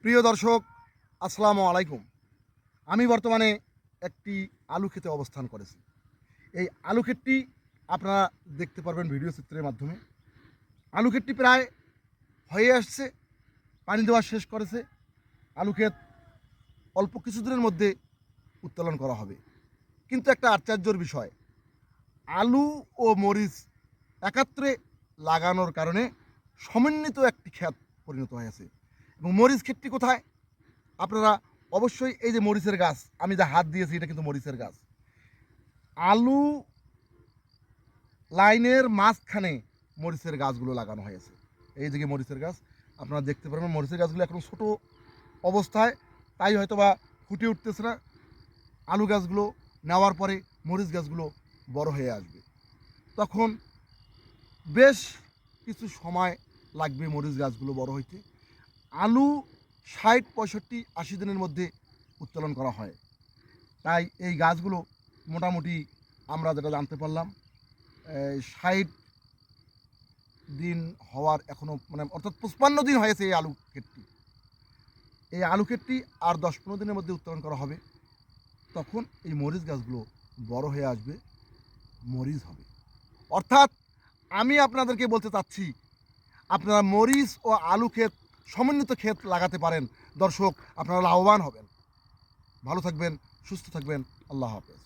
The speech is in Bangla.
প্রিয় দর্শক, আসসালামু আলাইকুম। আমি বর্তমানে একটি আলু ক্ষেতে অবস্থান করেছি। এই আলু ক্ষেতটি আপনারা দেখতে পারবেন ভিডিও চিত্রের মাধ্যমে। আলু ক্ষেতটি প্রায় হয়ে আসছে, পানি দেওয়া শেষ করেছে। আলু ক্ষেত অল্প কিছুদিনের মধ্যে উত্তোলন করা হবে। কিন্তু একটা আশ্চর্যের বিষয়, আলু ও মরিচ একাত্রে লাগানোর কারণে সমন্বিত একটি ক্ষেত পরিণত হয়েছে। এবং মরিচ ক্ষেতটি কোথায়? আপনারা অবশ্যই এই যে মরিচের গাছ, আমি যা হাত দিয়েছি এটা কিন্তু মরিচের গাছ। আলু লাইনের মাঝখানে মরিচের গাছগুলো লাগানো হয়েছে। এই দিকে মরিচের গাছ আপনারা দেখতে পারবেন, মরিচের গাছগুলো এখন ছোট অবস্থায়, তাই হয়তো বা ফুটে উঠতেছে না। আলু গাছগুলো নেওয়ার পরে মরিচ গাছগুলো বড় হয়ে আসবে, তখন বেশ কিছু সময় লাগবে মরিচ গাছগুলো বড় হইতে। আলু 60, 65, 80 দিনের মধ্যে উত্তোলন করা হয়। তাই এই গাছগুলো মোটামুটি আমরা যেটা জানতে পারলাম, 60 দিন হওয়ার এখনও অর্থাৎ 55 দিন হয়েছে এই আলু ক্ষেতটি। এই আলু ক্ষেতটি আর 10-15 দিনের মধ্যে উত্তোলন করা হবে। তখন এই মরিচ গাছগুলো বড় হয়ে আসবে, মরিচ হবে। অর্থাৎ আমি আপনাদেরকে বলতে চাচ্ছি, আপনারা মরিচ ও আলু ক্ষেত সমন্বিত ক্ষেত লাগাতে পারেন। দর্শক, আপনারা লাভবান হবেন। ভালো থাকবেন, সুস্থ থাকবেন। আল্লাহ হাফেজ।